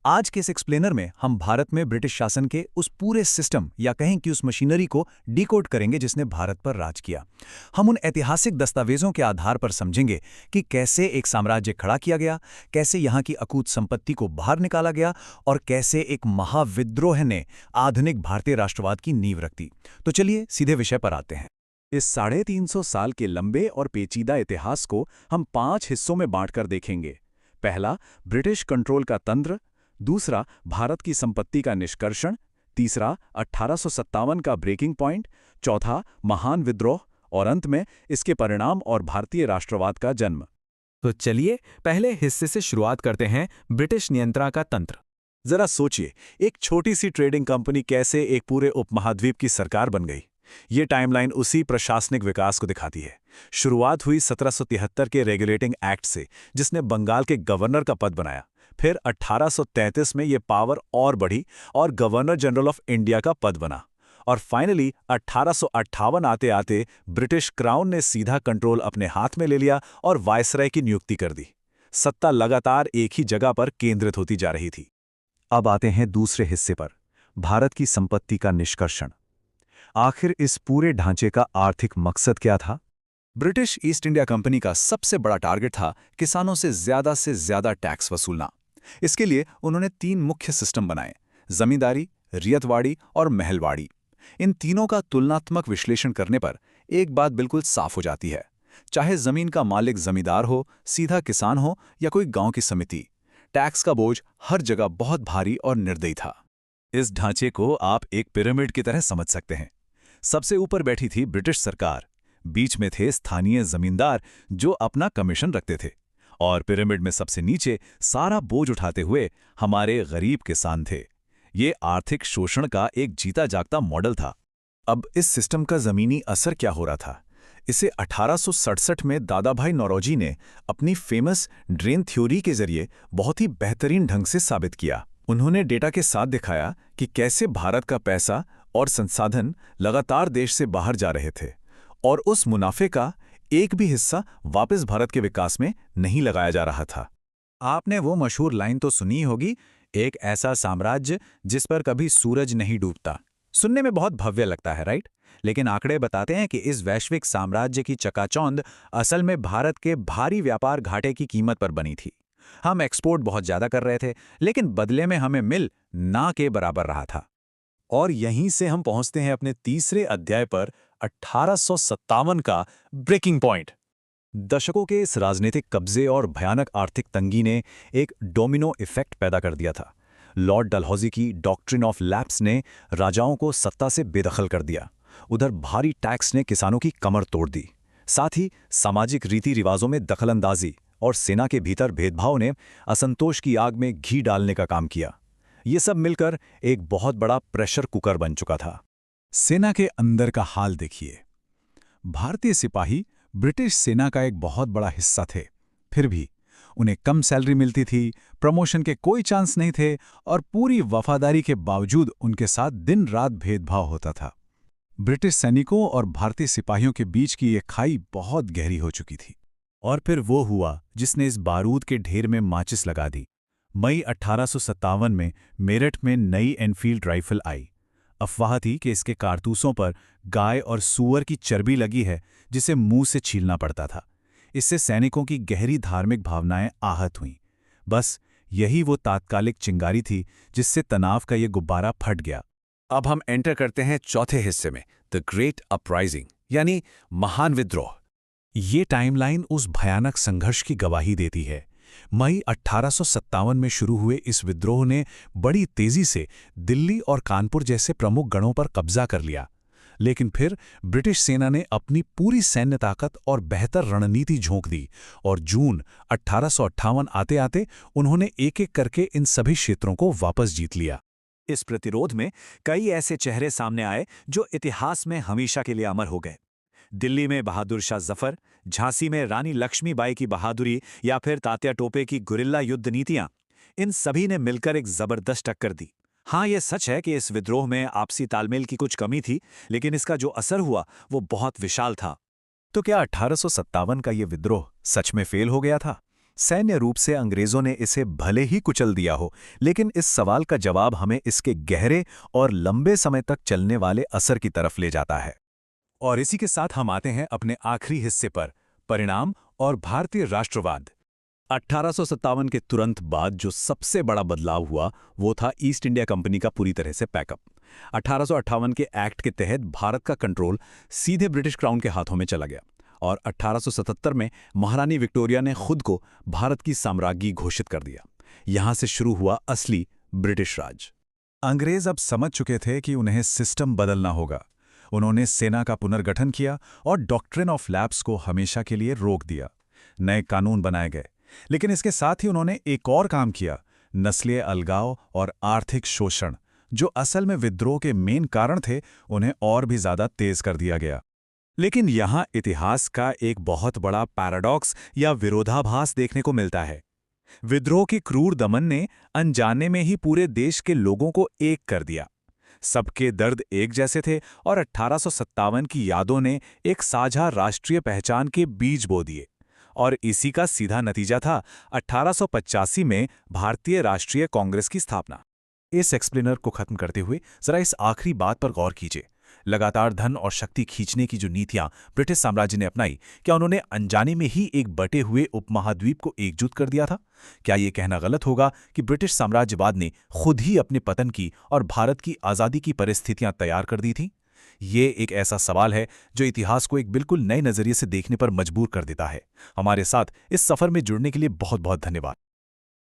आज के इस एक्सप्लेनर में हम भारत में ब्रिटिश शासन के उस पूरे सिस्टम या कहें कि उस मशीनरी को डिकोड करेंगे जिसने भारत पर राज किया। हम उन ऐतिहासिक दस्तावेजों के आधार पर समझेंगे कि कैसे एक साम्राज्य खड़ा किया गया, कैसे यहाँ की अकूत संपत्ति को बाहर निकाला गया और कैसे एक महाविद्रोह ने आधुनिक भारतीय राष्ट्रवाद की नींव रख दी। तो चलिए सीधे विषय पर आते हैं। इस 350 साल के लंबे और पेचीदा इतिहास को हम 5 हिस्सों में बांटकर देखेंगे। पहला, ब्रिटिश कंट्रोल का तंत्र। दूसरा, भारत की संपत्ति का निष्कर्षण। तीसरा, 1857 का ब्रेकिंग पॉइंट। चौथा, महान विद्रोह। और अंत में इसके परिणाम और भारतीय राष्ट्रवाद का जन्म। तो चलिए पहले हिस्से से शुरुआत करते हैं, ब्रिटिश नियंत्रण का तंत्र। जरा सोचिए, एक छोटी सी ट्रेडिंग कंपनी कैसे एक पूरे उपमहाद्वीप की सरकार बन गई। ये टाइमलाइन उसी प्रशासनिक विकास को दिखाती है। शुरुआत हुई 1773 के रेगुलेटिंग एक्ट से, जिसने बंगाल के गवर्नर का पद बनाया। फिर 1833 में ये पावर और बढ़ी और गवर्नर जनरल ऑफ इंडिया का पद बना। और फाइनली 1858 आते आते ब्रिटिश क्राउन ने सीधा कंट्रोल अपने हाथ में ले लिया और वायसराय की नियुक्ति कर दी। सत्ता लगातार एक ही जगह पर केंद्रित होती जा रही थी। अब आते हैं दूसरे हिस्से पर, भारत की संपत्ति का निष्कर्षण। आखिर इस पूरे ढांचे का आर्थिक मकसद क्या था? ब्रिटिश ईस्ट इंडिया कंपनी का सबसे बड़ा टारगेट था किसानों से ज्यादा टैक्स वसूलना। इसके लिए उन्होंने 3 मुख्य सिस्टम बनाए: जमींदारी, रियतवाड़ी और महलवाड़ी। इन तीनों का तुलनात्मक विश्लेषण करने पर एक बात बिल्कुल साफ हो जाती है। चाहे जमीन का मालिक जमींदार हो, सीधा किसान हो या कोई गांव की समिति, टैक्स का बोझ हर जगह बहुत भारी और निर्दयी था। इस ढांचे को आप एक पिरामिड की तरह समझ सकते हैं। सबसे ऊपर बैठी थी ब्रिटिश सरकार, बीच में थे स्थानीय जमींदार जो अपना कमीशन रखते थे, और पिरामिड में सबसे नीचे सारा बोझ उठाते हुए हमारे गरीब किसान थे। ये आर्थिक शोषण का एक जीता जागता मॉडल था। अब इस सिस्टम का जमीनी असर क्या हो रहा था, इसे 1867 में दादाभाई नौरोजी ने अपनी फेमस ड्रेन थ्योरी के जरिए बहुत ही बेहतरीन ढंग से साबित किया। उन्होंने डेटा के साथ दिखाया कि कैसे भारत का पैसा और संसाधन लगातार देश से बाहर जा रहे थे और उस मुनाफे का एक भी हिस्सा वापस भारत के विकास में नहीं लगाया जा रहा था। आपने वो मशहूर लाइन तो सुनी होगी, एक ऐसा साम्राज्य जिस पर कभी सूरज नहीं डूबता। सुनने में बहुत भव्य लगता है, राइट? लेकिन आंकड़े बताते हैं कि इस वैश्विक साम्राज्य की चकाचौंध असल में भारत के भारी व्यापार घाटे की कीमत पर बनी थी। हम एक्सपोर्ट बहुत ज्यादा कर रहे थे, लेकिन बदले में हमें मिल ना के बराबर रहा था। और यहीं से हम पहुंचते हैं अपने तीसरे अध्याय पर, 1857 का ब्रेकिंग पॉइंट। दशकों के इस राजनीतिक कब्जे और भयानक आर्थिक तंगी ने एक डोमिनो इफेक्ट पैदा कर दिया था। लॉर्ड डलहौजी की डॉक्ट्रिन ऑफ लैप्स ने राजाओं को सत्ता से बेदखल कर दिया। उधर भारी टैक्स ने किसानों की कमर तोड़ दी। साथ ही सामाजिक रीति रिवाजों में दखलंदाजी और सेना के भीतर भेदभाव ने असंतोष की आग में घी डालने का काम किया। ये सब मिलकर एक बहुत बड़ा प्रेशर कुकर बन चुका था। सेना के अंदर का हाल देखिए। भारतीय सिपाही ब्रिटिश सेना का एक बहुत बड़ा हिस्सा थे, फिर भी उन्हें कम सैलरी मिलती थी, प्रमोशन के कोई चांस नहीं थे और पूरी वफादारी के बावजूद उनके साथ दिन रात भेदभाव होता था। ब्रिटिश सैनिकों और भारतीय सिपाहियों के बीच की ये खाई बहुत गहरी हो चुकी थी। और फिर वो हुआ जिसने इस बारूद के ढेर में माचिस लगा दी। मई 1857 में मेरठ में नई एनफील्ड राइफल आई। अफवाह थी कि इसके कारतूसों पर गाय और सूअर की चर्बी लगी है, जिसे मुंह से छीलना पड़ता था। इससे सैनिकों की गहरी धार्मिक भावनाएं आहत हुईं। बस यही वो तात्कालिक चिंगारी थी जिससे तनाव का ये गुब्बारा फट गया। अब हम एंटर करते हैं चौथे हिस्से में, द ग्रेट अपराइजिंग, यानी महान विद्रोह। ये टाइमलाइन उस भयानक संघर्ष की गवाही देती है। मई 1857 में शुरू हुए इस विद्रोह ने बड़ी तेजी से दिल्ली और कानपुर जैसे प्रमुख गढ़ों पर कब्जा कर लिया। लेकिन फिर ब्रिटिश सेना ने अपनी पूरी सैन्य ताकत और बेहतर रणनीति झोंक दी और जून 1858 आते आते उन्होंने एक एक करके इन सभी क्षेत्रों को वापस जीत लिया। इस प्रतिरोध में कई ऐसे चेहरे सामने आए जो इतिहास में हमेशा के लिए अमर हो गए। दिल्ली में बहादुर शाह जफर, झांसी में रानी लक्ष्मीबाई की बहादुरी या फिर तात्या टोपे की गुरिल्ला युद्ध नीतियां, इन सभी ने मिलकर एक जबरदस्त टक्कर दी। हाँ, ये सच है कि इस विद्रोह में आपसी तालमेल की कुछ कमी थी, लेकिन इसका जो असर हुआ वो बहुत विशाल था। तो क्या 1857 का ये विद्रोह सच में फेल हो गया था? सैन्य रूप से अंग्रेजों ने इसे भले ही कुचल दिया हो, लेकिन इस सवाल का जवाब हमें इसके गहरे और लंबे समय तक चलने वाले असर की तरफ ले जाता है। और इसी के साथ हम आते हैं अपने आखिरी हिस्से पर, परिणाम और भारतीय राष्ट्रवाद। 1857 के तुरंत बाद जो सबसे बड़ा बदलाव हुआ वो था ईस्ट इंडिया कंपनी का पूरी तरह से पैकअप। 1858 के एक्ट के तहत भारत का कंट्रोल सीधे ब्रिटिश क्राउन के हाथों में चला गया और 1877 में महारानी विक्टोरिया ने खुद को भारत की साम्राज्ञी घोषित कर दिया। यहां से शुरू हुआ असली ब्रिटिश राज। अंग्रेज अब समझ चुके थे कि उन्हें सिस्टम बदलना होगा। उन्होंने सेना का पुनर्गठन किया और डॉक्ट्रिन ऑफ लैप्स को हमेशा के लिए रोक दिया। नए कानून बनाए गए, लेकिन इसके साथ ही उन्होंने एक और काम किया, नस्लीय अलगाव और आर्थिक शोषण, जो असल में विद्रोह के मेन कारण थे, उन्हें और भी ज्यादा तेज कर दिया गया। लेकिन यहां इतिहास का एक बहुत बड़ा पैराडॉक्स या विरोधाभास देखने को मिलता है। विद्रोह के क्रूर दमन ने अनजाने में ही पूरे देश के लोगों को एक कर दिया। सबके दर्द एक जैसे थे और 1857 की यादों ने एक साझा राष्ट्रीय पहचान के बीज बो दिए। और इसी का सीधा नतीजा था 1885 में भारतीय राष्ट्रीय कांग्रेस की स्थापना। इस एक्सप्लेनर को खत्म करते हुए जरा इस आखिरी बात पर गौर कीजिए। लगातार धन और शक्ति खींचने की जो नीतियां ब्रिटिश साम्राज्य ने अपनाई, क्या उन्होंने अनजाने में ही एक बटे हुए उपमहाद्वीप को एकजुट कर दिया था? क्या ये कहना गलत होगा कि ब्रिटिश साम्राज्यवाद ने खुद ही अपने पतन की और भारत की आज़ादी की परिस्थितियां तैयार कर दी थीं? ये एक ऐसा सवाल है जो इतिहास को एक बिल्कुल नए नजरिए से देखने पर मजबूर कर देता है। हमारे साथ इस सफर में जुड़ने के लिए बहुत बहुत धन्यवाद।